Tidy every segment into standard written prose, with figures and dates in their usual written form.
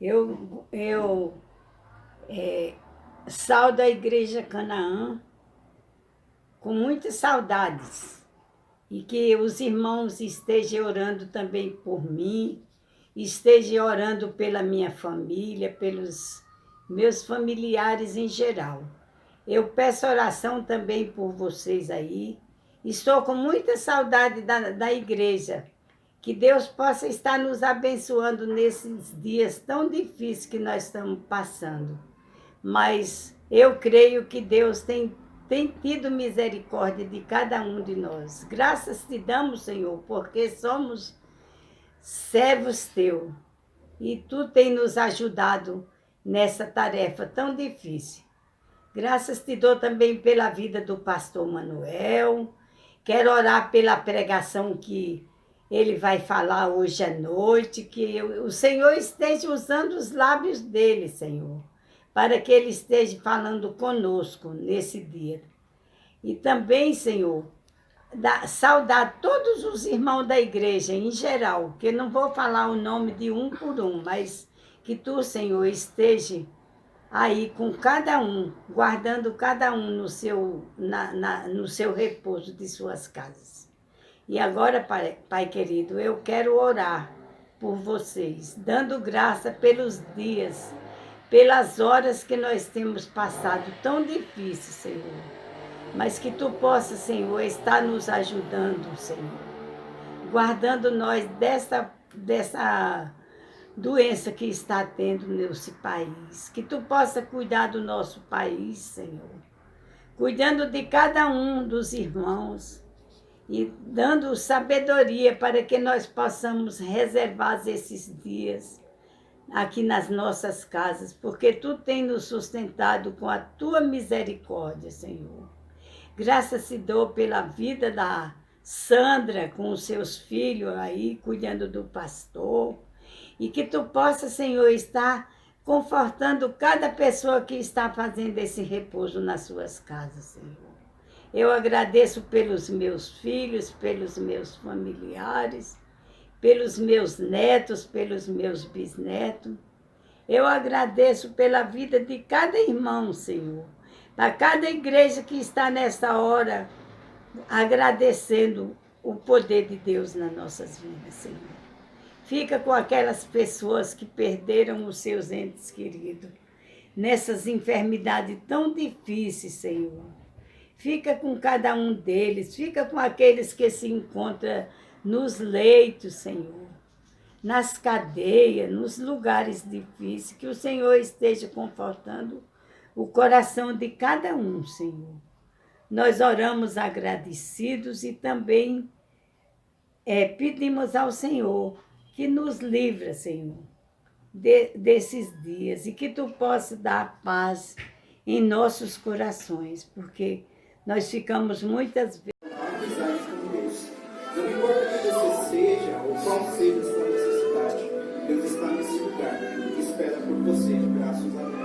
Eu saúdo a Igreja Canaã com muitas saudades e que os irmãos estejam orando também por mim, estejam orando pela minha família, pelos meus familiares em geral. Eu peço oração também por vocês aí. Estou com muita saudade da igreja. Que Deus possa estar nos abençoando nesses dias tão difíceis que nós estamos passando. Mas eu creio que Deus tem tido misericórdia de cada um de nós. Graças te damos, Senhor, porque somos servos teus. E tu tem nos ajudado nessa tarefa tão difícil. Graças te dou também pela vida do pastor Manuel. Quero orar pela pregação que ele vai falar hoje à noite, que o Senhor esteja usando os lábios dele, Senhor, para que ele esteja falando conosco nesse dia. E também, Senhor, saudar todos os irmãos da igreja em geral, que eu não vou falar o nome de um por um, mas que tu, Senhor, esteja aí com cada um, guardando cada um no seu repouso de suas casas. E agora, Pai querido, eu quero orar por vocês, dando graça pelos dias, pelas horas que nós temos passado tão difíceis, Senhor. Mas que tu possa, Senhor, estar nos ajudando, Senhor, guardando nós dessa doença que está tendo nesse país. Que tu possa cuidar do nosso país, Senhor, cuidando de cada um dos irmãos e dando sabedoria para que nós possamos reservar esses dias aqui nas nossas casas, porque tu tens nos sustentado com a tua misericórdia, Senhor. Graças te dou pela vida da Sandra, com os seus filhos aí, cuidando do pastor. E que tu possa, Senhor, estar confortando cada pessoa que está fazendo esse repouso nas suas casas, Senhor. Eu agradeço pelos meus filhos, pelos meus familiares, pelos meus netos, pelos meus bisnetos. Eu agradeço pela vida de cada irmão, Senhor, para cada igreja que está nessa hora agradecendo o poder de Deus nas nossas vidas, Senhor. Fica com aquelas pessoas que perderam os seus entes queridos, nessas enfermidades tão difíceis, Senhor. Fica com cada um deles, fica com aqueles que se encontram nos leitos, Senhor, nas cadeias, nos lugares difíceis, que o Senhor esteja confortando o coração de cada um, Senhor. Nós oramos agradecidos e também pedimos ao Senhor que nos livre, Senhor, desses dias e que tu possa dar paz em nossos corações, porque nós ficamos muitas vezes. Amizade com Deus. Não importa que você seja ou qual seja a sua necessidade, Deus está nesse lugar e espera por você de braços abertos.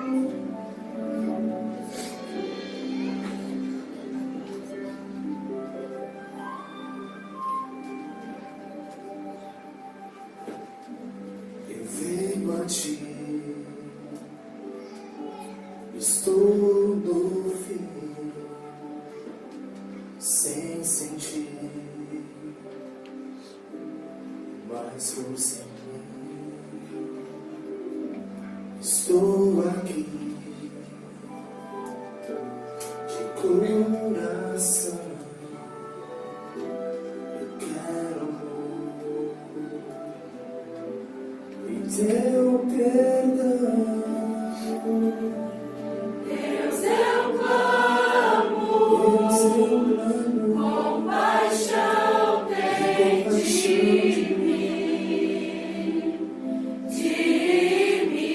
Eu venho a ti, estou no fim, sem sentir mais força em mim. Estou aqui de coração. Eu quero amor e teu perdão. Deus, eu clamo, compaixão tem de mim, de mim.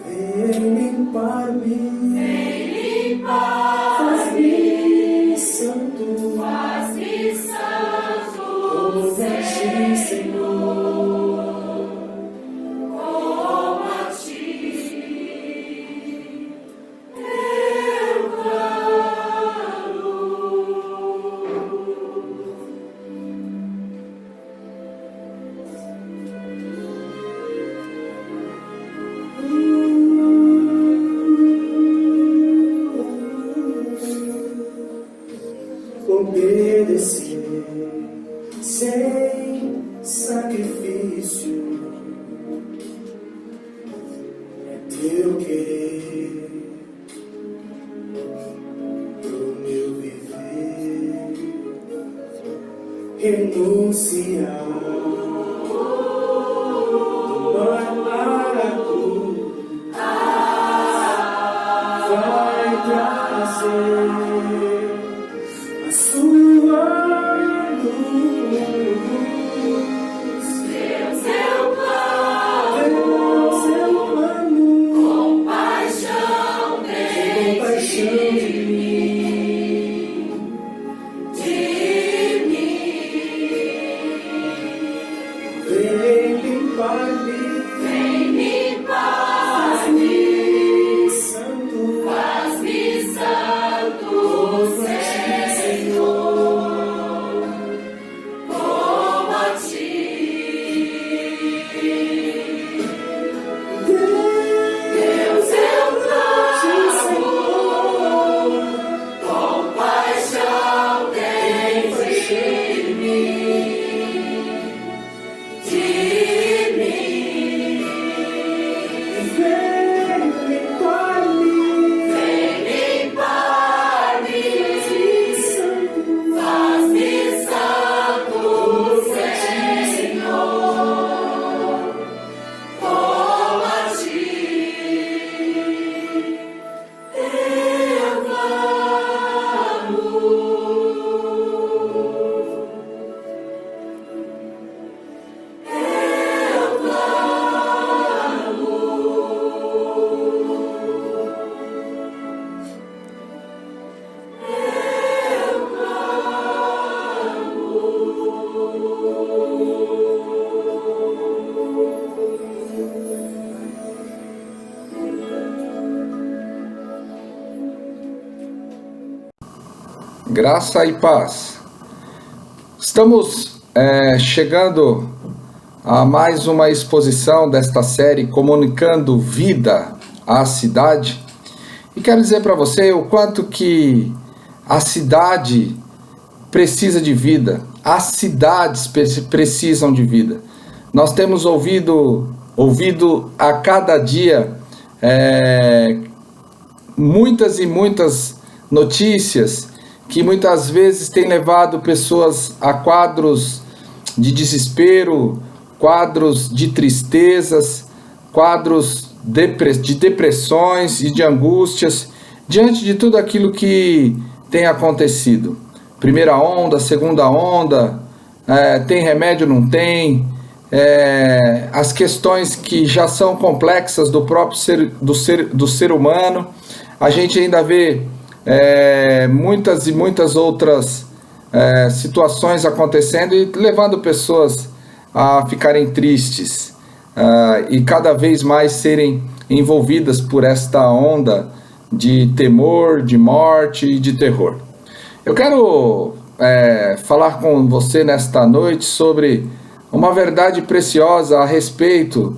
Vem limpar-me, Vem limpar, faz-me santo, faz-me santo, como a ti, Senhor. como a ti. Eu clamo. renunciar. Vai para a cruz, vai trazer a sua luz. Seu plano, Seu plano, compaixão compaixão de vem limpar-me, santo, faz-me santo, Senhor, como a ti. Deus, seu plano, compaixão tem de mim. Graça e paz. Estamos chegando a mais uma exposição desta série Comunicando Vida à Cidade. E quero dizer para você o quanto que a cidade precisa de vida. As cidades precisam de vida. Nós temos ouvido a cada dia muitas e muitas notícias que muitas vezes tem levado pessoas a quadros de desespero, quadros de tristezas, quadros de depressões e de angústias, diante de tudo aquilo que tem acontecido. Primeira onda, segunda onda, tem remédio, não tem, as questões que já são complexas do próprio ser humano, a gente ainda vê muitas e muitas outras situações acontecendo e levando pessoas a ficarem tristes e cada vez mais serem envolvidas por esta onda de temor, de morte e de terror. Eu quero falar com você nesta noite sobre uma verdade preciosa a respeito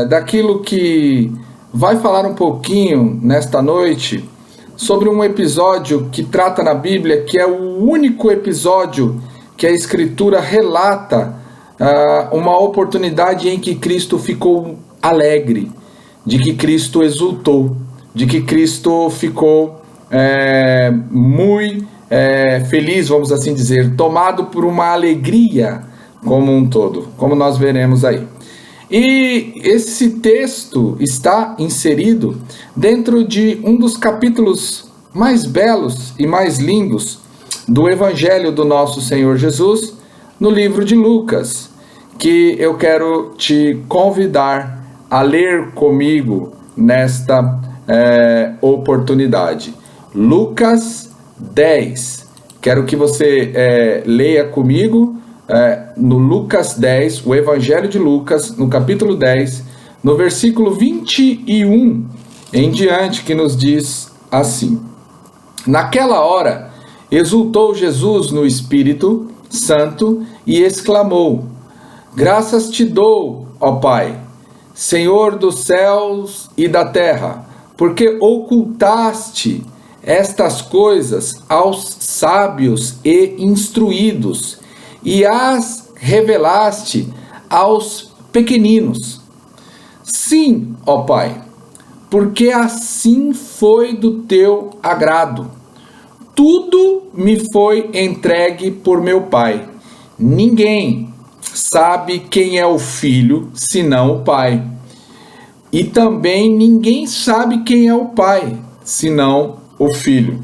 daquilo que vai falar um pouquinho nesta noite sobre um episódio que trata na Bíblia, que é o único episódio que a Escritura relata uma oportunidade em que Cristo ficou alegre, de que Cristo exultou, de que Cristo ficou muito feliz, vamos assim dizer, tomado por uma alegria como um todo, como nós veremos aí. E esse texto está inserido dentro de um dos capítulos mais belos e mais lindos do Evangelho do nosso Senhor Jesus, no livro de Lucas, que eu quero te convidar a ler comigo nesta oportunidade. Lucas 10. Quero que você leia comigo no Lucas 10, o Evangelho de Lucas, no capítulo 10, no versículo 21 em diante, que nos diz assim: Naquela hora, exultou Jesus no Espírito Santo e exclamou: Graças te dou, ó Pai, Senhor dos céus e da terra, porque ocultaste estas coisas aos sábios e instruídos e as revelaste aos pequeninos. Sim, ó Pai, porque assim foi do teu agrado. tudo me foi entregue por meu Pai. Ninguém sabe quem é o Filho, senão o Pai. E também ninguém sabe quem é o Pai, senão o Filho.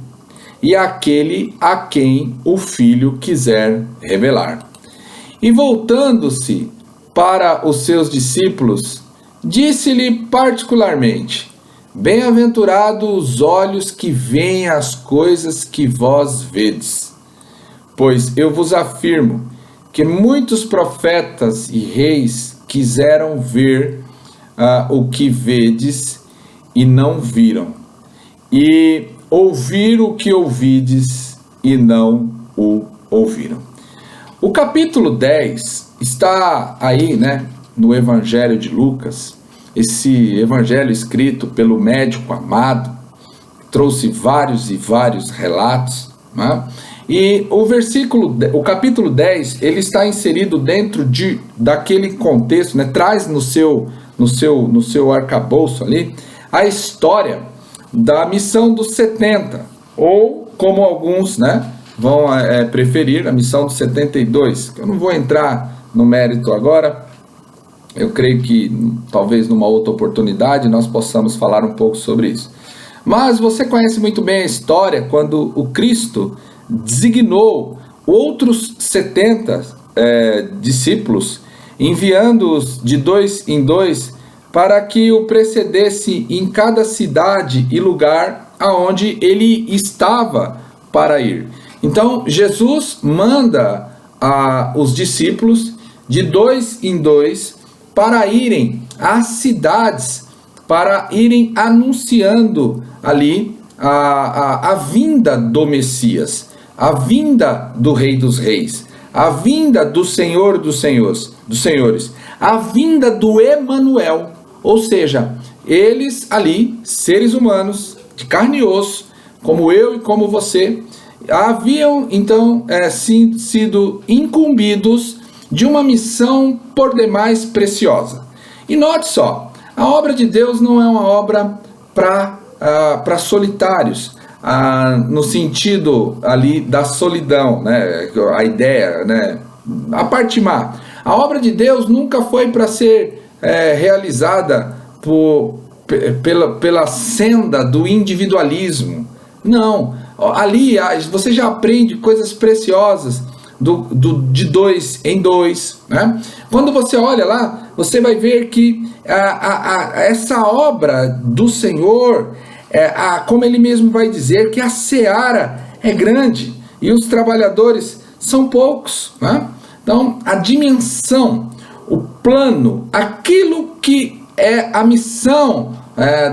E aquele a quem o Filho quiser revelar. E voltando-se para os seus discípulos, disse-lhe particularmente: bem-aventurados os olhos que veem as coisas que vós vedes. Pois eu vos afirmo que muitos profetas e reis quiseram ver o que vedes e não viram, e ouvir o que ouvides e não o ouviram. O capítulo 10 está aí, no Evangelho de Lucas, esse evangelho escrito pelo médico amado, trouxe vários e vários relatos, e o capítulo 10, ele está inserido dentro daquele contexto, traz no seu arcabouço ali, a história da missão dos 70, ou como alguns vão preferir, a missão dos 72, que eu não vou entrar no mérito agora. Eu creio que talvez numa outra oportunidade nós possamos falar um pouco sobre isso. Mas você conhece muito bem a história quando o Cristo designou outros 70 discípulos, enviando-os de 2 em 2 para que o precedesse em cada cidade e lugar aonde ele estava para ir. Então Jesus manda os discípulos de 2 em 2 para irem às cidades, para irem anunciando ali a vinda do Messias, a vinda do Rei dos Reis, a vinda do Senhor dos Senhores, a vinda do Emanuel, ou seja, eles ali, seres humanos, de carne e osso, como eu e como você, haviam então sido incumbidos de uma missão por demais preciosa. E note só, a obra de Deus não é uma obra para solitários, no sentido ali da solidão, a ideia, a parte má. A obra de Deus nunca foi para ser realizada pela senda do individualismo. Não, ali você já aprende coisas preciosas de 2 em 2, Quando você olha lá, você vai ver que essa obra do Senhor, como ele mesmo vai dizer, que a seara é grande e os trabalhadores são poucos, Então a dimensão, o plano, aquilo que é a missão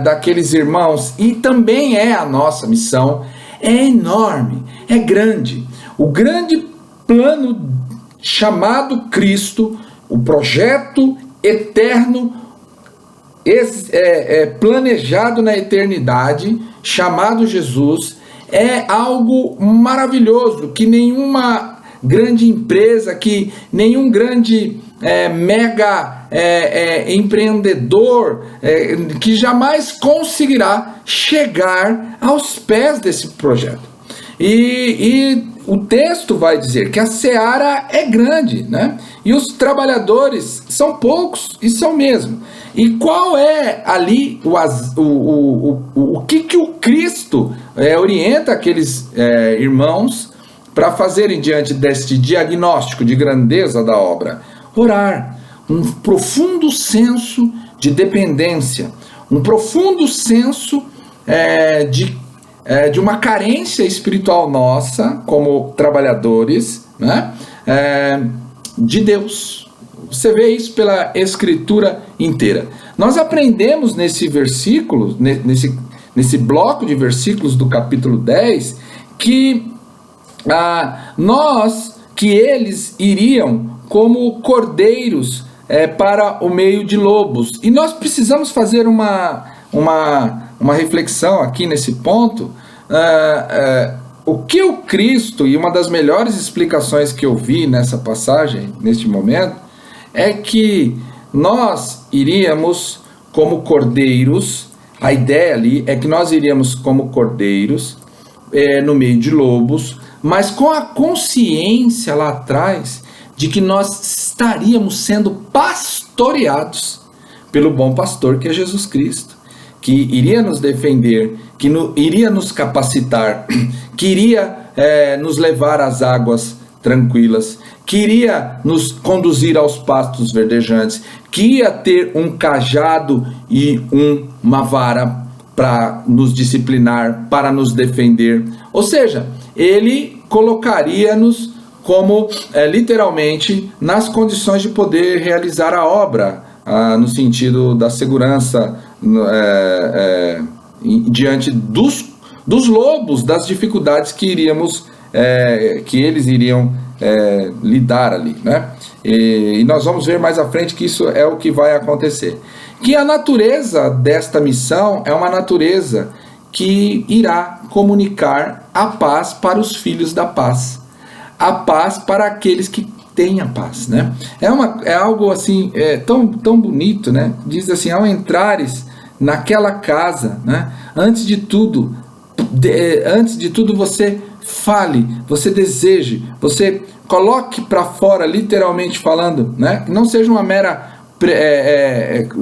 daqueles irmãos, e também é a nossa missão, é enorme, é grande. O grande plano chamado Cristo, o projeto eterno, planejado na eternidade, chamado Jesus, é algo maravilhoso, que nenhuma grande empresa, que nenhum grande mega empreendedor que jamais conseguirá chegar aos pés desse projeto. E o texto vai dizer que a seara é grande, e os trabalhadores são poucos, e são mesmo. E qual é ali o que o Cristo orienta aqueles irmãos para fazerem diante deste diagnóstico de grandeza da obra? Orar, um profundo senso de dependência, um profundo senso de uma carência espiritual nossa, como trabalhadores, de Deus. Você vê isso pela Escritura inteira. Nós aprendemos nesse versículo, nesse bloco de versículos do capítulo 10, que eles iriam como cordeiros para o meio de lobos. E nós precisamos fazer uma reflexão aqui nesse ponto. O que o Cristo, e uma das melhores explicações que eu vi nessa passagem, neste momento, é que nós iríamos como cordeiros. A ideia ali é que nós iríamos como cordeiros no meio de lobos, mas com a consciência lá atrás de que nós estaríamos sendo pastoreados pelo bom pastor que é Jesus Cristo, que iria nos defender, que iria nos capacitar, que iria nos levar às águas tranquilas, que iria nos conduzir aos pastos verdejantes, que ia ter um cajado e uma vara para nos disciplinar, para nos defender. Ou seja, ele colocaria-nos como literalmente nas condições de poder realizar a obra, no sentido da segurança diante dos lobos, das dificuldades que eles iriam lidar ali, né? E nós vamos ver mais à frente que isso é o que vai acontecer. Que a natureza desta missão é uma natureza que irá comunicar a paz para os filhos da paz, a paz para aqueles que têm a paz, né? É algo assim, tão bonito, né? Diz assim: ao entrares naquela casa, né? Antes de tudo você fale, você deseje, você coloque para fora, literalmente falando, né? Que não seja um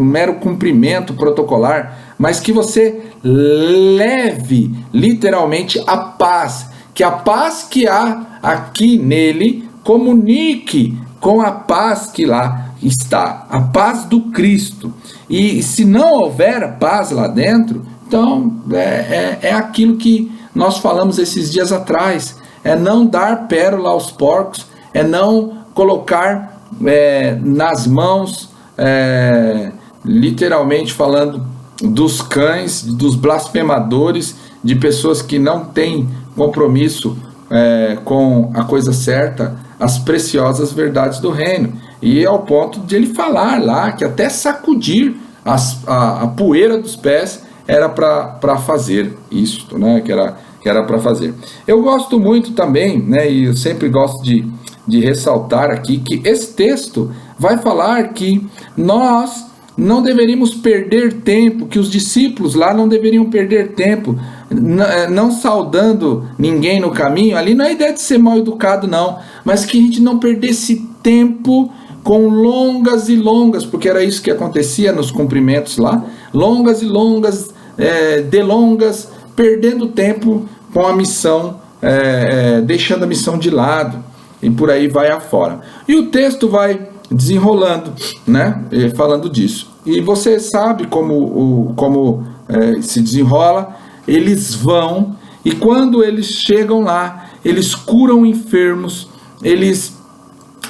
mero cumprimento protocolar, mas que você leve literalmente a paz, que a paz que há aqui nele comunique com a paz que lá está, a paz do Cristo. E se não houver paz lá dentro, então é aquilo que nós falamos esses dias atrás, é não dar pérola aos porcos, é não colocar nas mãos, literalmente falando, dos cães, dos blasfemadores, de pessoas que não têm compromisso com a coisa certa, as preciosas verdades do reino. E ao ponto de ele falar lá que até sacudir a poeira dos pés era para fazer isso, né? Que era para fazer. Eu gosto muito também, né? E eu sempre gosto de ressaltar aqui que esse texto vai falar que nós não deveríamos perder tempo, que os discípulos lá não deveriam perder tempo, não saudando ninguém no caminho. Ali não é ideia de ser mal educado, não, mas que a gente não perdesse tempo com longas e longas, porque era isso que acontecia nos cumprimentos lá, longas e longas, delongas, perdendo tempo com a missão, deixando a missão de lado, e por aí vai afora. E o texto vai desenrolando, né, falando disso. E você sabe como se desenrola. Eles vão, e quando eles chegam lá, eles curam enfermos, eles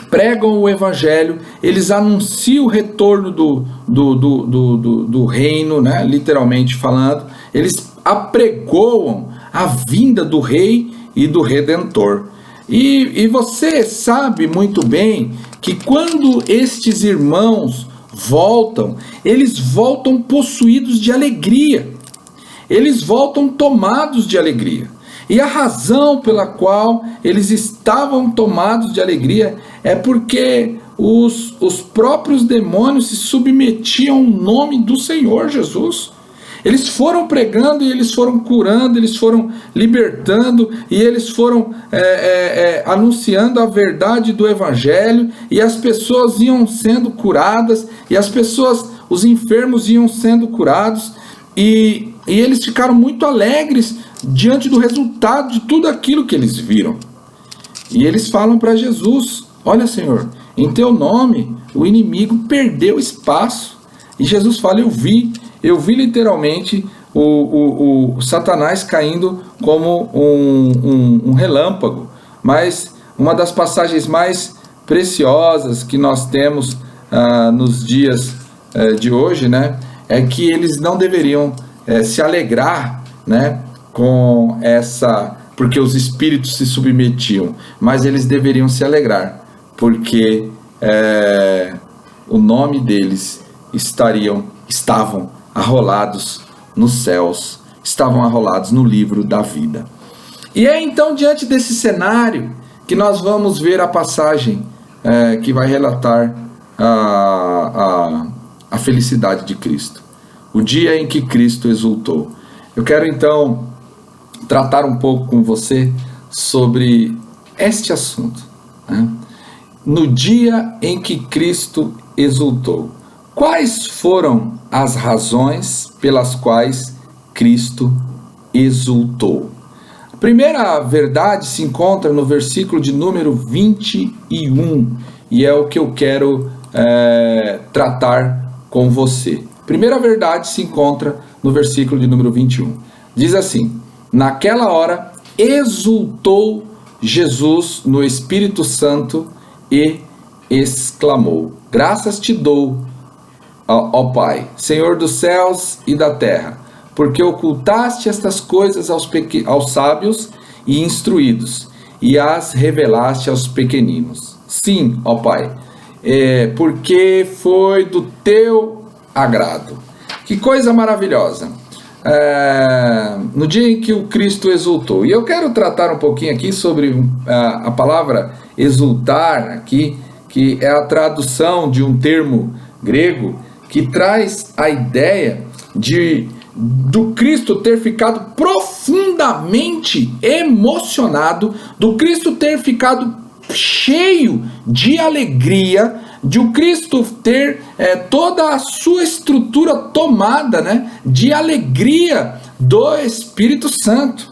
pregam o evangelho, eles anunciam o retorno do reino, né, literalmente falando. Eles apregoam a vinda do rei e do redentor. E você sabe muito bem que quando estes irmãos voltam, eles voltam possuídos de alegria, eles voltam tomados de alegria. E a razão pela qual eles estavam tomados de alegria é porque os próprios demônios se submetiam ao nome do Senhor Jesus. Eles foram pregando e eles foram curando, eles foram libertando e eles foram anunciando a verdade do evangelho, e as pessoas iam sendo curadas, e os enfermos iam sendo curados, e eles ficaram muito alegres diante do resultado de tudo aquilo que eles viram. E eles falam para Jesus: olha, Senhor, em teu nome o inimigo perdeu espaço. E Jesus fala: eu vi literalmente o Satanás caindo como um relâmpago. Mas uma das passagens mais preciosas que nós temos nos dias de hoje, né, é que eles não deveriam se alegrar, né, com essa, porque os espíritos se submetiam, mas eles deveriam se alegrar porque o nome deles estavam arrolados nos céus, estavam arrolados no livro da vida. E é então diante desse cenário que nós vamos ver a passagem que vai relatar a felicidade de Cristo, o dia em que Cristo exultou. Eu quero então tratar um pouco com você sobre este assunto, né? No dia em que Cristo exultou, quais foram as razões pelas quais Cristo exultou? A primeira verdade se encontra no versículo de número 21, e é o que eu quero tratar com você. A primeira verdade se encontra no versículo de número 21. Diz assim: naquela hora exultou Jesus no Espírito Santo e exclamou: graças te dou, ó Pai, Senhor dos céus e da terra, porque ocultaste estas coisas aos sábios e instruídos, e as revelaste aos pequeninos. Sim, ó Pai, porque foi do teu agrado. Que coisa maravilhosa! No dia em que o Cristo exultou. E eu quero tratar um pouquinho aqui sobre a palavra exultar aqui, que é a tradução de um termo grego que traz a ideia do Cristo ter ficado profundamente emocionado, do Cristo ter ficado cheio de alegria, de o Cristo ter toda a sua estrutura tomada, né, de alegria do Espírito Santo.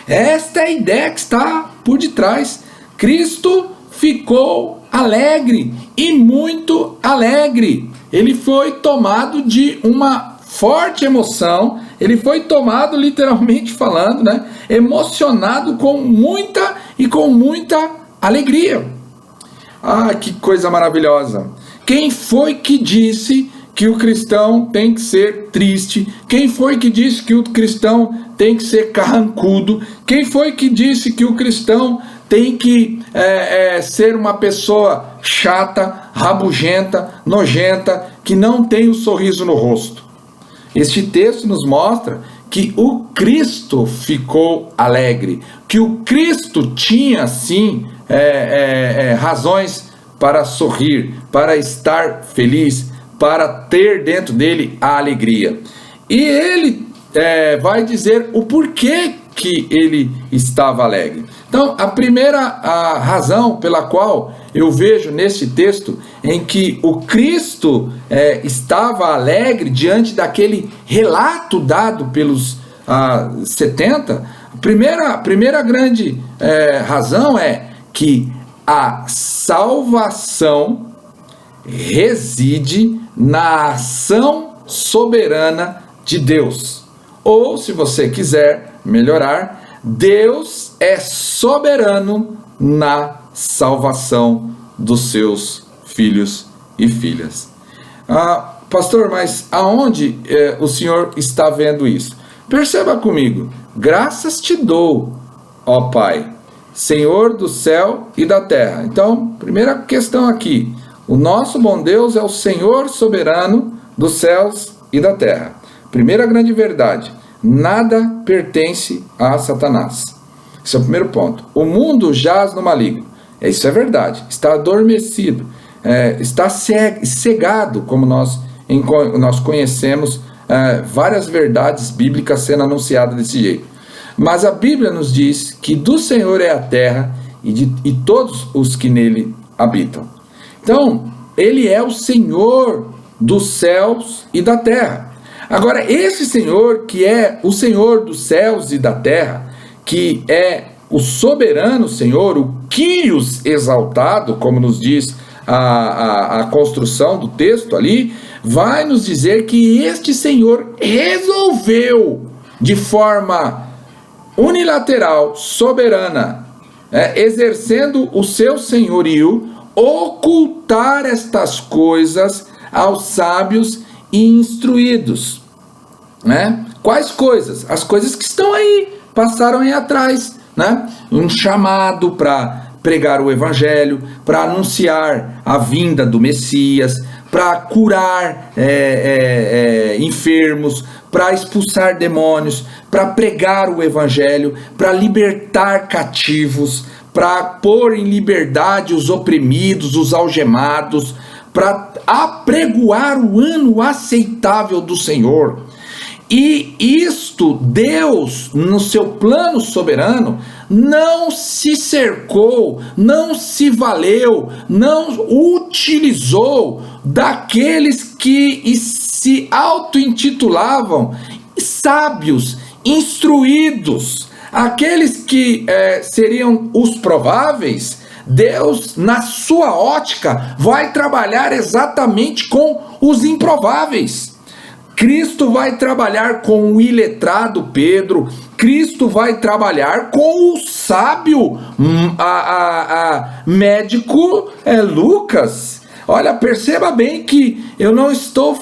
Esta é a ideia que está por detrás. Cristo ficou alegre, e muito alegre. Ele foi tomado de uma forte emoção, ele foi tomado, literalmente falando, né, emocionado com muita alegria. Ah, que coisa maravilhosa! Quem foi que disse que o cristão tem que ser triste? Quem foi que disse que o cristão tem que ser carrancudo? Quem foi que disse que o cristão tem que ser uma pessoa chata, rabugenta, nojenta, que não tem o sorriso no rosto? Este texto nos mostra que o Cristo ficou alegre, que o Cristo tinha sim razões para sorrir, para estar feliz, para ter dentro dele a alegria. E ele vai dizer o porquê que ele estava alegre. Então, a primeira razão pela qual eu vejo neste texto em que o Cristo estava alegre diante daquele relato dado pelos 70, a primeira grande razão é que a salvação reside na ação soberana de Deus. Ou, se você quiser melhorar, Deus é soberano na salvação dos seus filhos e filhas. Pastor, mas aonde o senhor está vendo isso? Perceba comigo: graças te dou, ó Pai, Senhor do céu e da terra. Então, primeira questão aqui: o nosso bom Deus é o Senhor soberano dos céus e da terra. Primeira grande verdade: nada pertence a Satanás. Esse é o primeiro ponto. O mundo jaz no maligno. Isso é verdade. Está adormecido, está cegado, como nós conhecemos várias verdades bíblicas sendo anunciadas desse jeito. Mas a Bíblia nos diz que do Senhor é a terra e todos os que nele habitam. Então, ele é o Senhor dos céus e da terra. Agora, esse Senhor, que é o Senhor dos céus e da terra, que é o soberano Senhor, o Kyrios exaltado, como nos diz a construção do texto ali, vai nos dizer que este Senhor resolveu de forma unilateral, soberana, exercendo o seu senhorio, ocultar estas coisas aos sábios e instruídos, né? Quais coisas? As coisas que estão aí, passaram aí atrás, né? Um chamado para pregar o evangelho, para anunciar a vinda do Messias, para curar enfermos, para expulsar demônios, para pregar o evangelho, para libertar cativos, para pôr em liberdade os oprimidos, os algemados, para apregoar o ano aceitável do Senhor. E isto, Deus, no seu plano soberano, não se cercou, não se valeu, não utilizou daqueles que se auto-intitulavam sábios, instruídos, aqueles que seriam os prováveis. Deus, na sua ótica, vai trabalhar exatamente com os improváveis. Cristo vai trabalhar com o iletrado Pedro, Cristo vai trabalhar com o sábio médico Lucas. Olha, perceba bem que eu não estou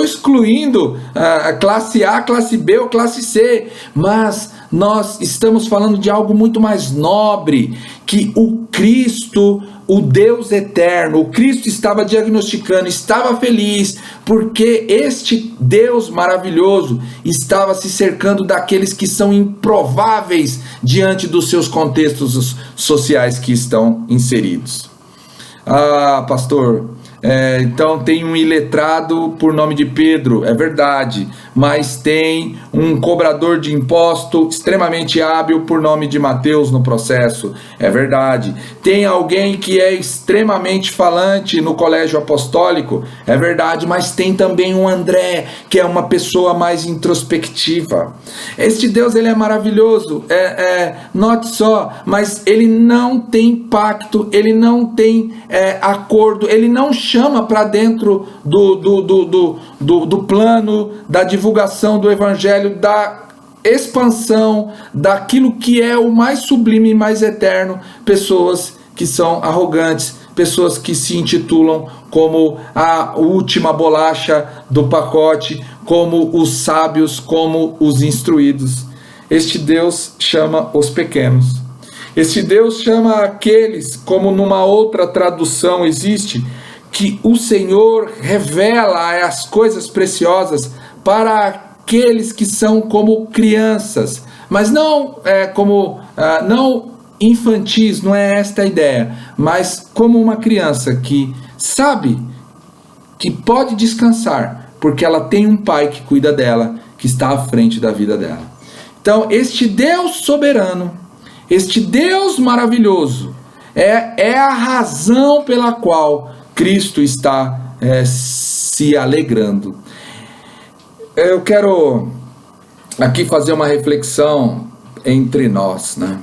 excluindo a classe A, classe B ou classe C, mas nós estamos falando de algo muito mais nobre, que o Cristo, o Deus eterno, o Cristo estava diagnosticando, estava feliz, porque este Deus maravilhoso estava se cercando daqueles que são improváveis diante dos seus contextos sociais que estão inseridos. Ah, pastor, então tem um iletrado por nome de Pedro, é verdade, mas tem um cobrador de imposto extremamente hábil por nome de Mateus no processo, é verdade. Tem alguém que é extremamente falante no colégio apostólico, é verdade, mas tem também um André, que é uma pessoa mais introspectiva. Este Deus, ele é maravilhoso, note só, mas ele não tem pacto, ele não tem acordo, ele não chama para dentro do plano da divulgação do evangelho, da expansão daquilo que é o mais sublime e mais eterno, pessoas que são arrogantes, pessoas que se intitulam como a última bolacha do pacote, como os sábios, como os instruídos. Este Deus chama os pequenos. Este Deus chama aqueles, como numa outra tradução existe, que o Senhor revela as coisas preciosas para aqueles que são como crianças, mas não não infantis, não é esta a ideia, mas como uma criança que sabe que pode descansar, porque ela tem um pai que cuida dela, que está à frente da vida dela. Então, este Deus soberano, este Deus maravilhoso, é a razão pela qual Cristo está se alegrando. Eu quero aqui fazer uma reflexão entre nós, né?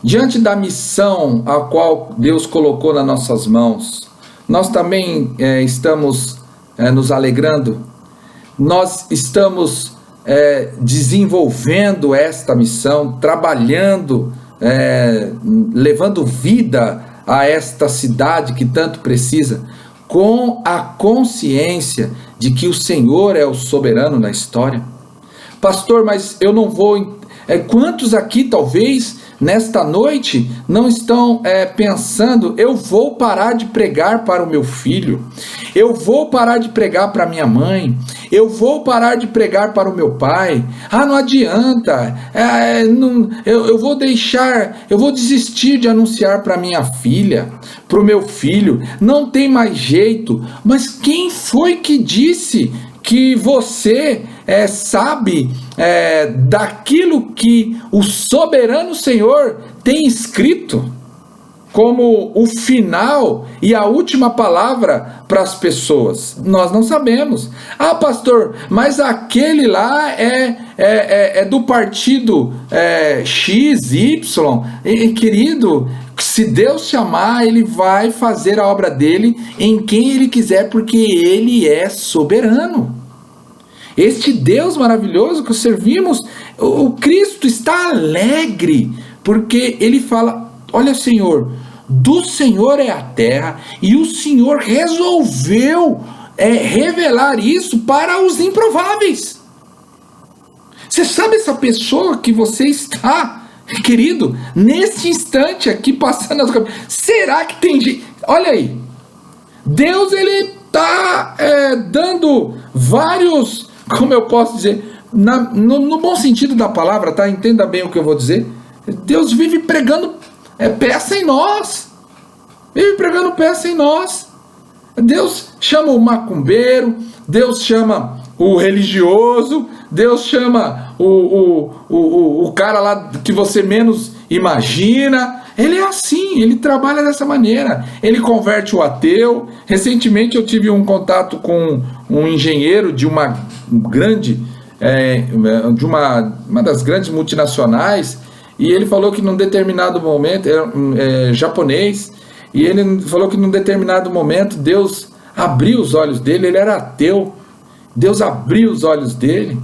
Diante da missão a qual Deus colocou nas nossas mãos, nós também estamos nos alegrando, nós estamos desenvolvendo esta missão, trabalhando, levando vida a esta cidade que tanto precisa, com a consciência de que o Senhor é o soberano na história. Pastor, mas eu não vou... Quantos aqui talvez nesta noite não estão pensando, eu vou parar de pregar para o meu filho, eu vou parar de pregar para minha mãe, eu vou parar de pregar para o meu pai, não adianta, eu vou desistir de anunciar para minha filha, para o meu filho, não tem mais jeito. Mas quem foi que disse que você sabe daquilo que o soberano Senhor tem escrito como o final e a última palavra para as pessoas? Nós não sabemos. Pastor, mas aquele lá é do partido X, Y. Querido, se Deus chamar, ele vai fazer a obra dele em quem ele quiser, porque ele é soberano. Este Deus maravilhoso que servimos, o Cristo está alegre, porque ele fala, olha, Senhor, do Senhor é a terra, e o Senhor resolveu revelar isso para os improváveis. Você sabe essa pessoa que você está, querido, nesse instante aqui passando as coisas, será que tem gente? Olha aí, Deus, ele está dando vários, como eu posso dizer, no bom sentido da palavra, tá? Entenda bem o que eu vou dizer. Deus vive pregando peça em nós. Vive pregando peça em nós. Deus chama o macumbeiro, Deus chama o religioso, Deus chama o cara lá que você menos imagina. Ele é assim, ele trabalha dessa maneira, ele converte o ateu. Recentemente eu tive um contato com um engenheiro de uma grande, de uma das grandes multinacionais, e ele falou que num determinado momento, japonês, e ele falou que num determinado momento Deus abriu os olhos dele, ele era ateu, Deus abriu os olhos dele.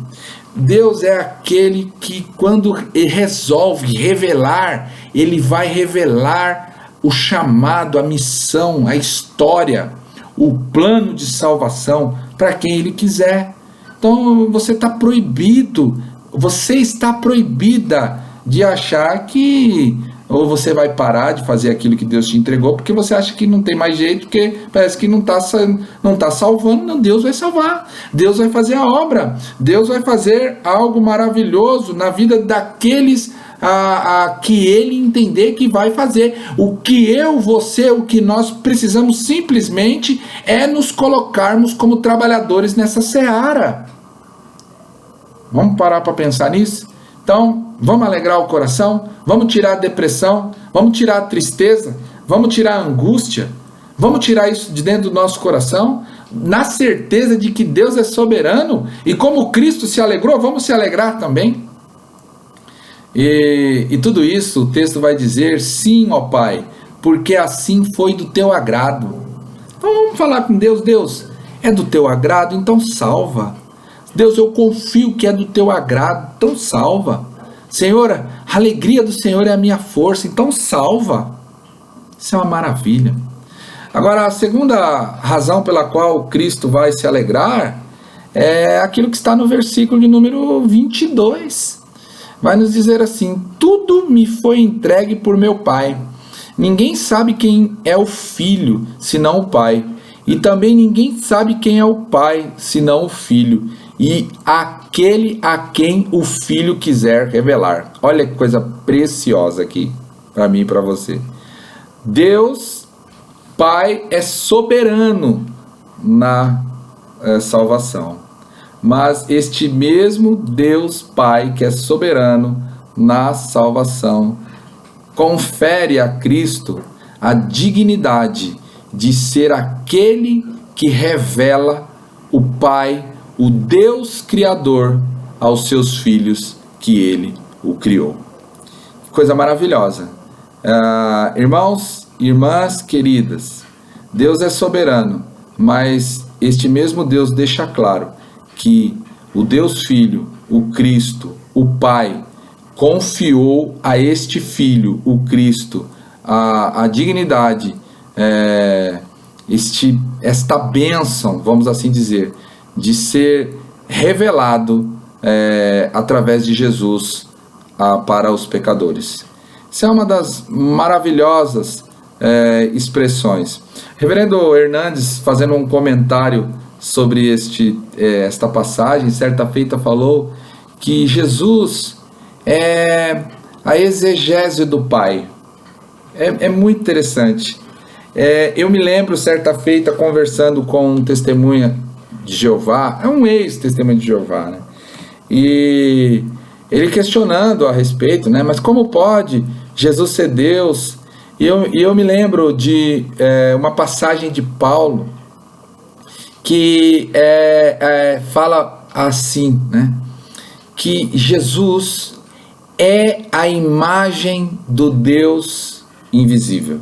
Deus é aquele que, quando resolve revelar, ele vai revelar o chamado, a missão, a história, o plano de salvação para quem ele quiser. Então você está proibido, você está proibida de achar que ou você vai parar de fazer aquilo que Deus te entregou porque você acha que não tem mais jeito, porque parece que não está salvando. Não, Deus vai salvar, Deus vai fazer a obra, Deus vai fazer algo maravilhoso na vida daqueles que Ele entender que vai fazer. O que você, o que nós precisamos simplesmente é nos colocarmos como trabalhadores nessa seara. Vamos parar para pensar nisso? Então, vamos alegrar o coração, vamos tirar a depressão, vamos tirar a tristeza, vamos tirar a angústia, vamos tirar isso de dentro do nosso coração, na certeza de que Deus é soberano, e como Cristo se alegrou, vamos se alegrar também. E tudo isso, o texto vai dizer, sim, ó Pai, porque assim foi do teu agrado. Então vamos falar com Deus. Deus, é do teu agrado, então salva. Deus, eu confio que é do teu agrado, então salva. Senhor, a alegria do Senhor é a minha força, então salva. Isso é uma maravilha. Agora, a segunda razão pela qual Cristo vai se alegrar é aquilo que está no versículo de número 22. Vai nos dizer assim: tudo me foi entregue por meu Pai. Ninguém sabe quem é o Filho, senão o Pai. E também ninguém sabe quem é o Pai, senão o Filho. E aquele a quem o Filho quiser revelar. Olha que coisa preciosa aqui, para mim e para você. Deus, Pai, é soberano na salvação. Mas este mesmo Deus Pai, que é soberano na salvação, confere a Cristo a dignidade de ser aquele que revela o Pai, o Deus Criador, aos seus filhos que Ele o criou. Coisa maravilhosa. Irmãos e irmãs queridas, Deus é soberano, mas este mesmo Deus deixa claro que o Deus Filho, o Cristo, o Pai, confiou a este Filho, o Cristo, a dignidade, esta bênção, vamos assim dizer, de ser revelado através de Jesus para os pecadores. Isso é uma das maravilhosas expressões. Reverendo Hernandes, fazendo um comentário sobre esta passagem, certa feita falou que Jesus é a exegese do Pai. É muito interessante. Eu me lembro, certa feita, conversando com um testemunha de Jeová, um ex-testemunha de Jeová, né? E ele questionando a respeito, né? Mas como pode Jesus ser Deus? E eu me lembro de uma passagem de Paulo que fala assim, né? Que Jesus é a imagem do Deus invisível.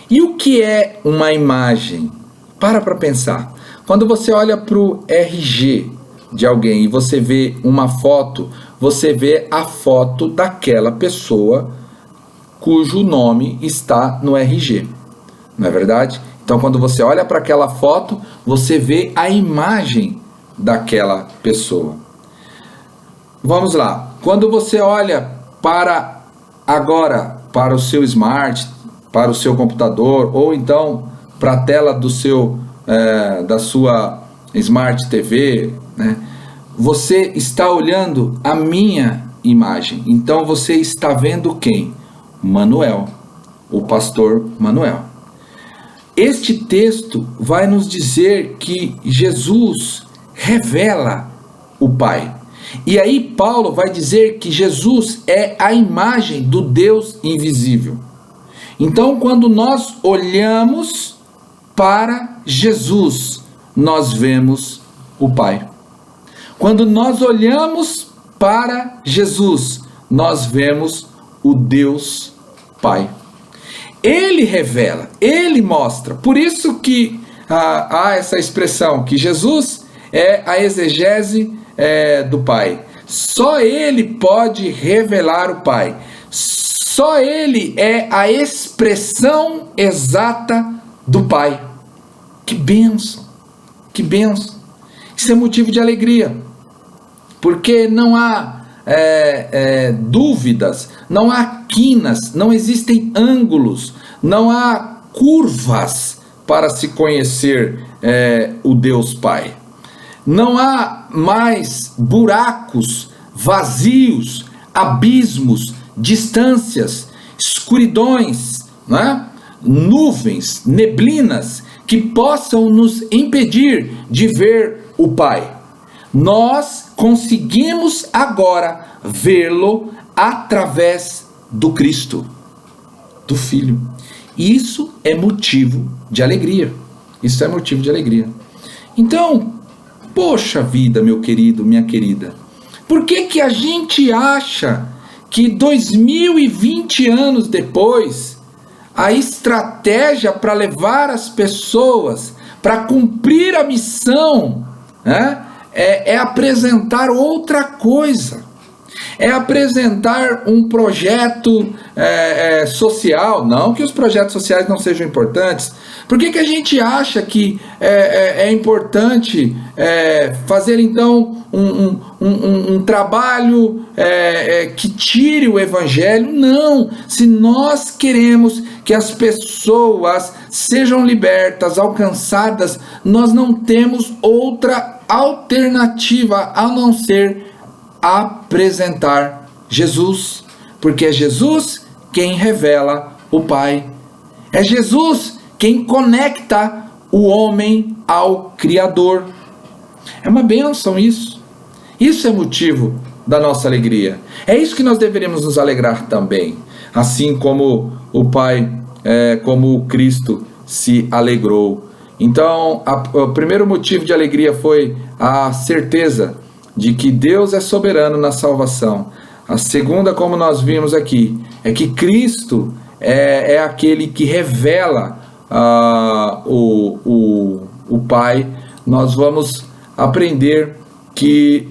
E o que é uma imagem? Para pensar. Quando você olha para o RG de alguém e você vê uma foto, você vê a foto daquela pessoa cujo nome está no RG. Não é verdade? Então, quando você olha para aquela foto, você vê a imagem daquela pessoa. Vamos lá. Quando você olha para o seu smart, para o seu computador, ou então para a tela da sua Smart TV, né? Você está olhando a minha imagem. Então você está vendo quem? Manuel, o pastor Manuel. Este texto vai nos dizer que Jesus revela o Pai. E aí Paulo vai dizer que Jesus é a imagem do Deus invisível. Então, quando nós olhamos para Jesus, nós vemos o Pai. Quando nós olhamos para Jesus, nós vemos o Deus Pai. Ele revela, ele mostra. Por isso que há essa expressão, que Jesus é a exegese do Pai. Só ele pode revelar o Pai. Só ele é a expressão exata do Pai. Que bênção, que bênção. Isso é motivo de alegria, porque não há dúvidas, não há quinas, não existem ângulos, não há curvas para se conhecer o Deus Pai. Não há mais buracos, vazios, abismos, distâncias, escuridões, né? Nuvens, neblinas que possam nos impedir de ver o Pai. Nós conseguimos agora vê-lo através do Cristo, do Filho. Isso é motivo de alegria. Isso é motivo de alegria. Então, poxa vida, meu querido, minha querida, por que a gente acha que 2020 anos depois, a estratégia para levar as pessoas para cumprir a missão, né, é apresentar outra coisa? É apresentar um projeto social? Não que os projetos sociais não sejam importantes. Por que a gente acha que é importante fazer então um trabalho que tire o evangelho? Não. Se nós queremos que as pessoas sejam libertas, alcançadas, nós não temos outra alternativa a não ser apresentar Jesus, porque é Jesus quem revela o Pai. É Jesus quem conecta o homem ao Criador. É uma bênção isso. Isso é motivo da nossa alegria. É isso que nós deveríamos nos alegrar também, assim como o Pai, como o Cristo se alegrou. Então, o primeiro motivo de alegria foi a certeza de que Deus é soberano na salvação. A segunda, como nós vimos aqui, é que Cristo é aquele que revela o Pai. Nós vamos aprender que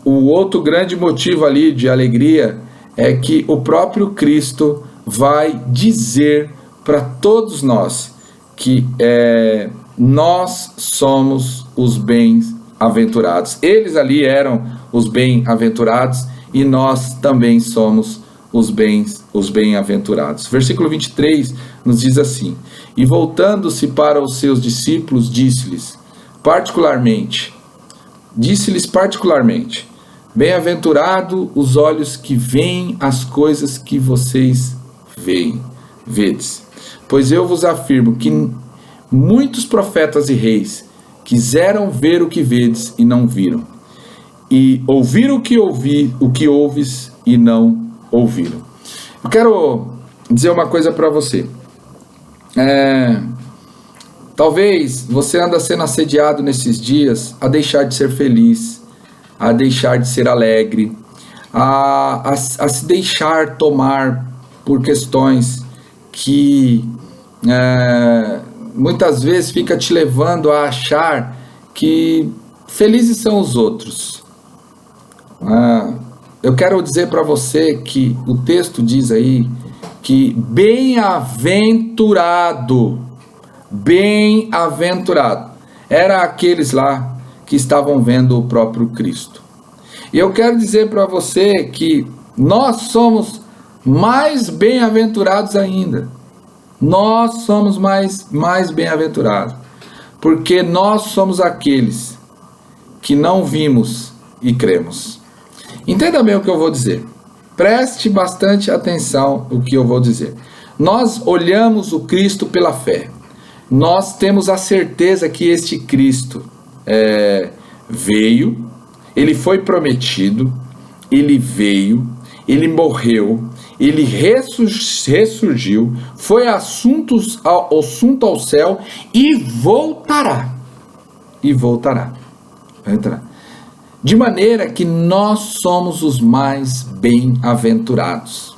o outro grande motivo ali de alegria é que o próprio Cristo vai dizer para todos nós que nós somos os bem-aventurados. Eles ali eram os bem-aventurados e nós também somos os bem-aventurados. Versículo 23 nos diz assim: e voltando-se para os seus discípulos, disse-lhes particularmente, bem-aventurado os olhos que veem as coisas que vocês vedes. Pois eu vos afirmo que muitos profetas e reis quiseram ver o que vedes e não viram, e ouvir o que ouves e não ouviram. Eu quero dizer uma coisa para você. Talvez você anda sendo assediado nesses dias a deixar de ser feliz, a deixar de ser alegre, a se deixar tomar por questões que muitas vezes fica te levando a achar que felizes são os outros. Eu quero dizer para você que o texto diz aí que bem-aventurado era aqueles lá que estavam vendo o próprio Cristo. E eu quero dizer para você que nós somos mais bem-aventurados ainda. Nós somos mais bem-aventurados, porque nós somos aqueles que não vimos e cremos. Entenda bem o que eu vou dizer. Preste bastante atenção no que eu vou dizer. Nós olhamos o Cristo pela fé. Nós temos a certeza que este Cristo veio, ele foi prometido, ele veio, ele morreu, ele ressurgiu, foi assunto ao céu e voltará. E voltará. De maneira que nós somos os mais bem-aventurados.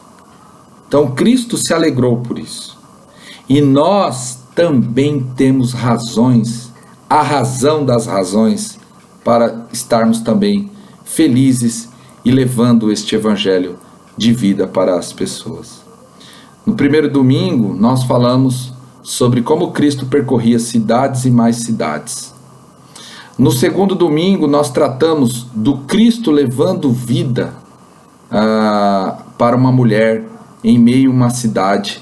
Então Cristo se alegrou por isso. E nós também temos razões, a razão das razões, para estarmos também felizes e levando este evangelho de vida para as pessoas. No primeiro domingo, nós falamos sobre como Cristo percorria cidades e mais cidades. No segundo domingo, nós tratamos do Cristo levando vida para uma mulher em meio a uma cidade,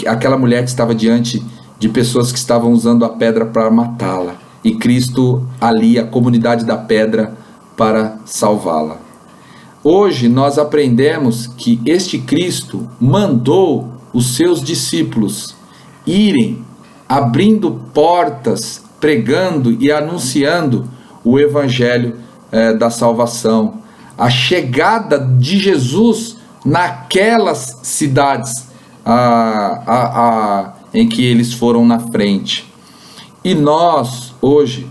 aquela mulher que estava diante de pessoas que estavam usando a pedra para matá-la, e Cristo ali, a comunidade da pedra, para salvá-la. Hoje nós aprendemos que este Cristo mandou os seus discípulos irem abrindo portas, pregando e anunciando o evangelho da salvação, a chegada de Jesus naquelas cidades em que eles foram na frente. E nós hoje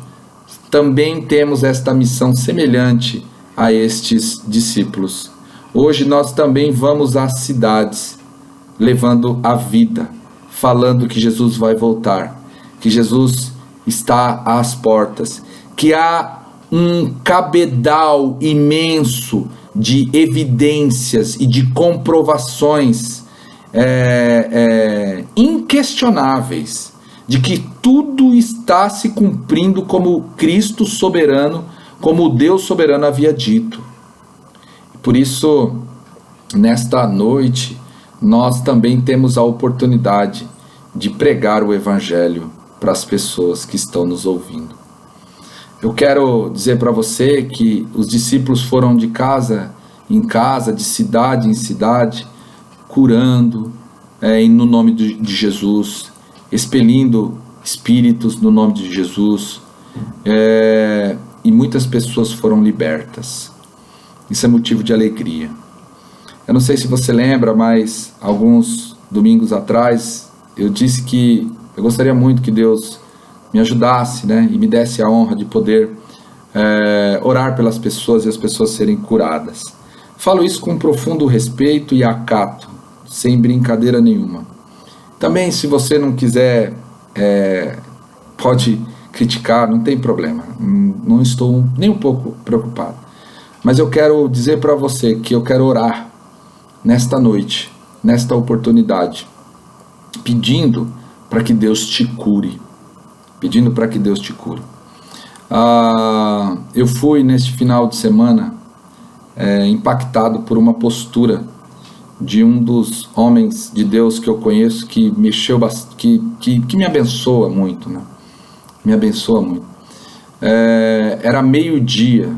também temos esta missão semelhante a estes discípulos. Hoje nós também vamos às cidades, levando a vida, falando que Jesus vai voltar, que Jesus está às portas, que há um cabedal imenso de evidências e de comprovações inquestionáveis de que tudo está se cumprindo como Cristo soberano, como o Deus soberano havia dito. Por isso, nesta noite, nós também temos a oportunidade de pregar o evangelho para as pessoas que estão nos ouvindo. Eu quero dizer para você que os discípulos foram de casa em casa, de cidade em cidade, curando no nome de Jesus, expelindo espíritos no nome de Jesus, e muitas pessoas foram libertas. Isso é motivo de alegria. Eu não sei se você lembra, mas alguns domingos atrás eu disse que eu gostaria muito que Deus me ajudasse, e me desse a honra de poder orar pelas pessoas e as pessoas serem curadas. Falo isso com profundo respeito e acato, sem brincadeira nenhuma. Também, se você não quiser, pode criticar, não tem problema. Não estou nem um pouco preocupado. Mas eu quero dizer para você que eu quero orar nesta noite, nesta oportunidade, pedindo para que Deus te cure. Pedindo para que Deus te cure. Eu fui neste final de semana impactado por uma postura de um dos homens de Deus que eu conheço, que mexeu que me abençoa muito, me abençoa muito. Era meio-dia,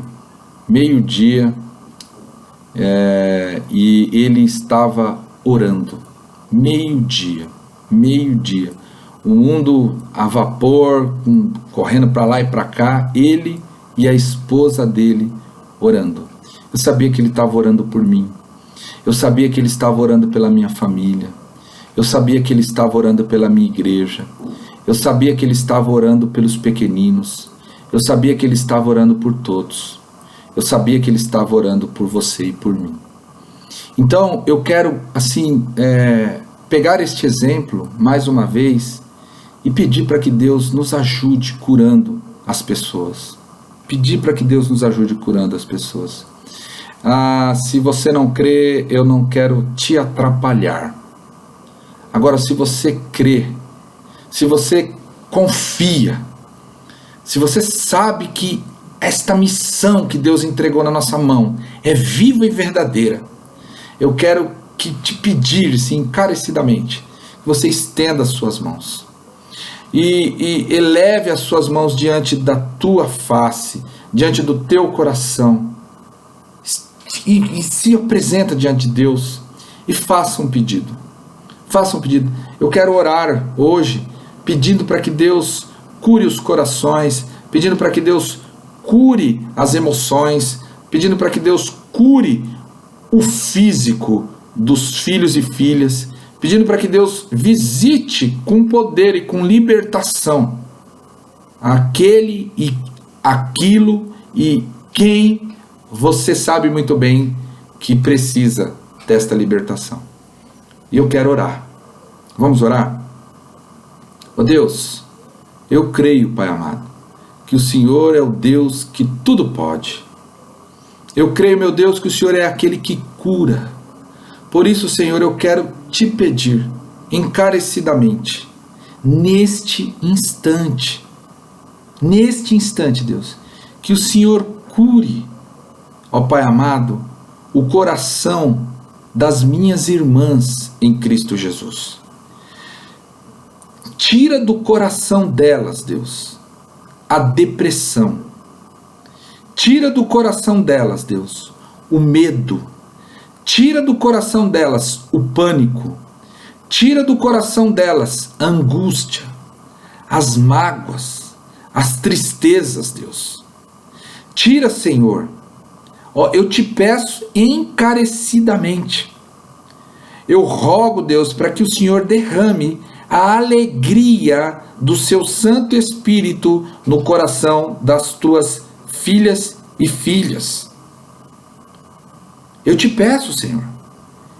e ele estava orando, meio-dia, o mundo a vapor, correndo para lá e para cá, ele e a esposa dele orando. Eu sabia que ele estava orando por mim, eu sabia que ele estava orando pela minha família, eu sabia que ele estava orando pela minha igreja, eu sabia que ele estava orando pelos pequeninos, eu sabia que ele estava orando por todos, eu sabia que ele estava orando por você e por mim. Então eu quero pegar este exemplo mais uma vez e pedir para que Deus nos ajude curando as pessoas. Pedir para que Deus nos ajude curando as pessoas. Se você não crê, eu não quero te atrapalhar. Agora, se você crê, se você confia, se você sabe que esta missão que Deus entregou na nossa mão é viva e verdadeira, eu quero te pedir, encarecidamente, que você estenda as suas mãos e eleve as suas mãos diante da tua face, diante do teu coração, e se apresenta diante de Deus e faça um pedido. Eu quero orar hoje pedindo para que Deus cure os corações, pedindo para que Deus cure as emoções, pedindo para que Deus cure o físico dos filhos e filhas, pedindo para que Deus visite com poder e com libertação aquele e aquilo e quem você sabe muito bem que precisa desta libertação. E eu quero orar. Vamos orar? Ó Deus, eu creio, Pai amado, que o Senhor é o Deus que tudo pode. Eu creio, meu Deus, que o Senhor é aquele que cura. Por isso, Senhor, eu quero te pedir encarecidamente, neste instante, Deus, que o Senhor cure, ó Pai amado, o coração das minhas irmãs em Cristo Jesus. Tira do coração delas, Deus, a depressão. Tira do coração delas, Deus, o medo. Tira do coração delas o pânico. Tira do coração delas a angústia, as mágoas, as tristezas, Deus. Tira, Senhor. Ó, eu te peço encarecidamente. Eu rogo, Deus, para que o Senhor derrame a alegria do seu Santo Espírito no coração das tuas filhas e filhas. Eu te peço, Senhor.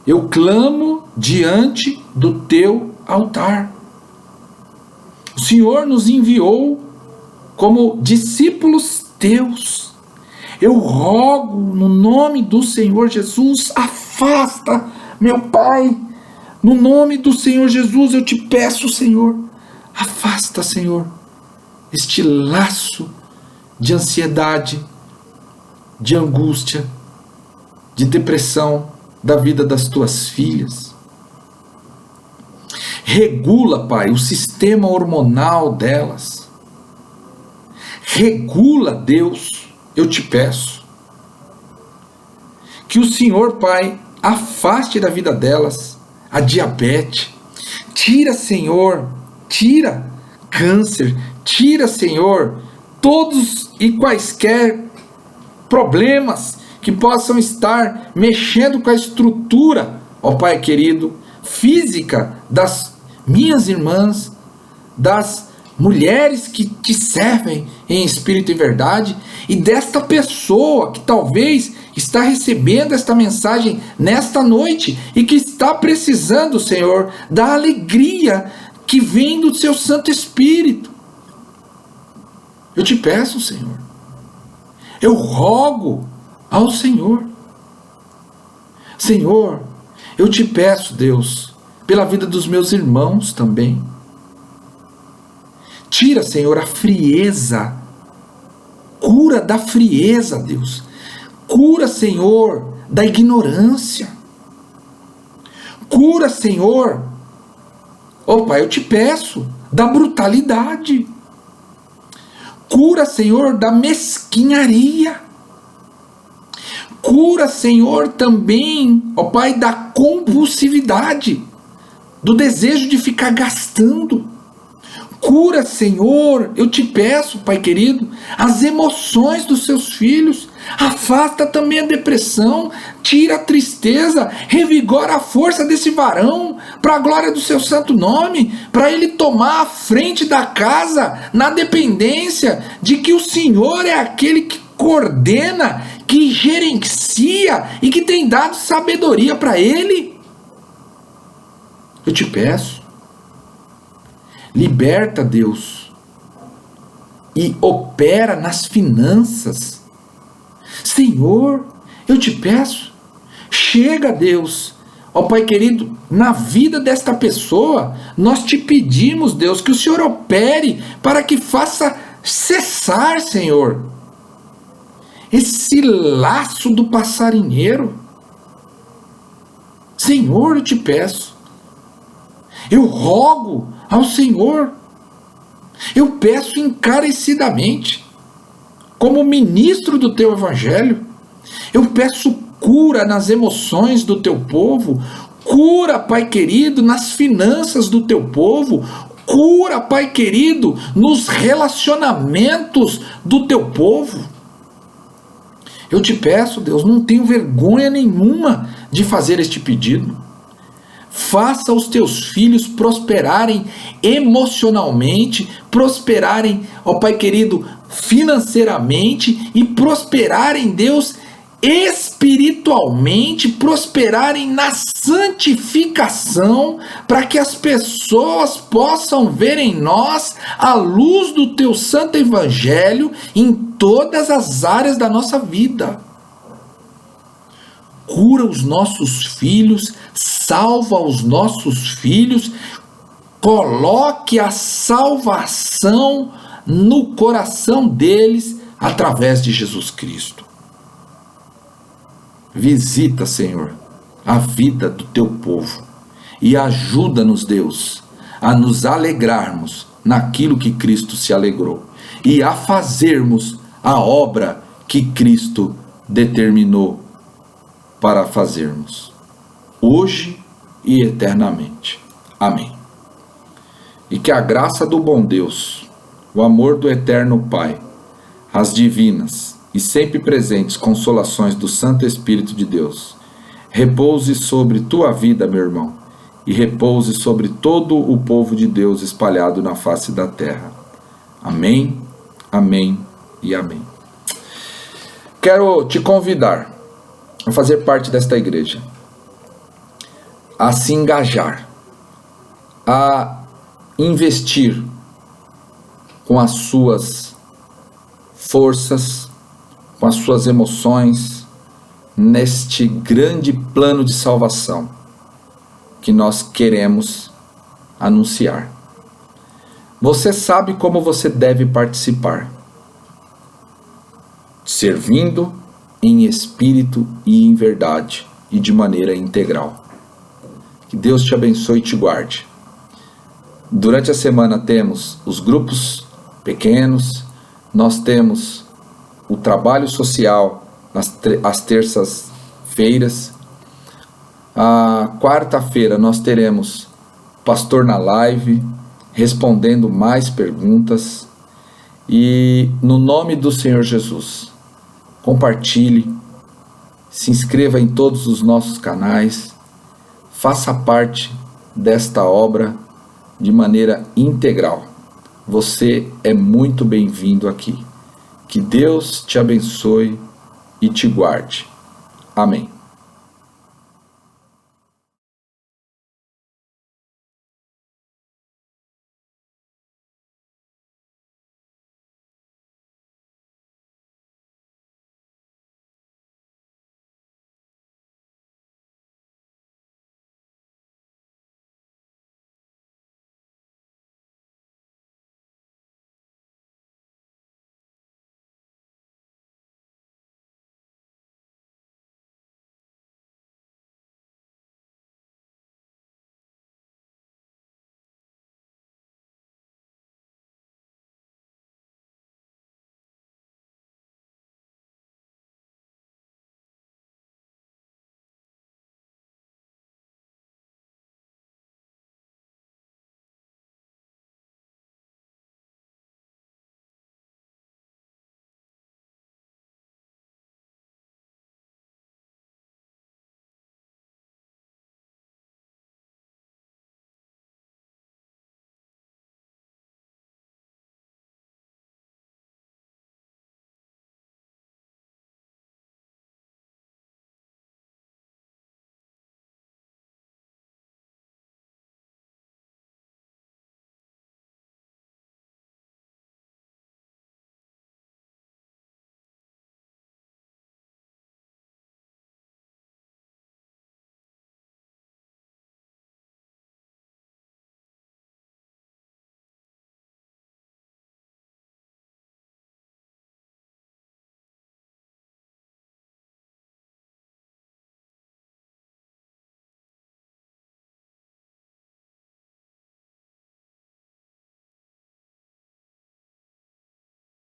Eu clamo diante do teu altar. O Senhor nos enviou como discípulos teus. Eu rogo no nome do Senhor Jesus, afasta, meu Pai. No nome do Senhor Jesus eu te peço, Senhor, afasta, Senhor, este laço de ansiedade, de angústia, de depressão da vida das tuas filhas. Regula, Pai, o sistema hormonal delas. Regula, Deus, eu te peço. Que o Senhor, Pai, afaste da vida delas a diabetes. Tira, Senhor, tira câncer. Tira, Senhor, todos e quaisquer problemas que possam estar mexendo com a estrutura, ó Pai querido, física das minhas irmãs, das mulheres que te servem em espírito e verdade, e desta pessoa que talvez está recebendo esta mensagem nesta noite e que está precisando, Senhor, da alegria que vem do seu Santo Espírito. Eu te peço, Senhor, eu rogo ao Senhor. Senhor, eu te peço, Deus, pela vida dos meus irmãos também. Tira, Senhor, a frieza. Cura da frieza, Deus. Cura, Senhor, da ignorância. Cura, Senhor, ó Pai, eu te peço, da brutalidade. Cura, Senhor, da mesquinharia. Cura, Senhor, também, ó Pai, da compulsividade, do desejo de ficar gastando. Cura, Senhor, eu te peço, Pai querido, as emoções dos seus filhos. Afasta também a depressão, tira a tristeza, revigora a força desse varão, para a glória do seu santo nome, para ele tomar a frente da casa, na dependência de que o Senhor é aquele que coordena, que gerencia e que tem dado sabedoria para ele. Eu te peço, liberta, Deus, e opera nas finanças. Senhor, eu te peço, chega, Deus, ó Pai querido, na vida desta pessoa, nós te pedimos, Deus, que o Senhor opere para que faça cessar, Senhor, esse laço do passarinheiro. Senhor, eu te peço, eu rogo ao Senhor, eu peço encarecidamente, como ministro do teu evangelho, eu peço cura nas emoções do teu povo, cura, Pai querido, nas finanças do teu povo, cura, Pai querido, nos relacionamentos do teu povo. Eu te peço, Deus, não tenho vergonha nenhuma de fazer este pedido. Faça os teus filhos prosperarem emocionalmente, prosperarem, ó Pai querido, financeiramente e prosperarem, Deus, espiritualmente, prosperarem na santificação, para que as pessoas possam ver em nós a luz do teu santo evangelho em todas as áreas da nossa vida. Cura os nossos filhos, salva os nossos filhos, coloque a salvação no coração deles através de Jesus Cristo. Visita, Senhor, a vida do teu povo e ajuda-nos, Deus, a nos alegrarmos naquilo que Cristo se alegrou e a fazermos a obra que Cristo determinou para fazermos, hoje e eternamente. Amém. E que a graça do bom Deus, o amor do eterno Pai, as divinas e sempre presentes consolações do Santo Espírito de Deus, repouse sobre tua vida, meu irmão, e repouse sobre todo o povo de Deus espalhado na face da terra. Amém, amém e amém. Quero te convidar a fazer parte desta igreja, a se engajar, a investir com as suas forças, com as suas emoções, neste grande plano de salvação que nós queremos anunciar. Você sabe como você deve participar: servindo em espírito e em verdade e de maneira integral. Que Deus te abençoe e te guarde. Durante a semana temos os grupos pequenos, nós temos o trabalho social às terças-feiras. A quarta-feira nós teremos Pastor na Live, respondendo mais perguntas. E no nome do Senhor Jesus, compartilhe, se inscreva em todos os nossos canais, faça parte desta obra de maneira integral. Você é muito bem-vindo aqui. Que Deus te abençoe e te guarde. Amém.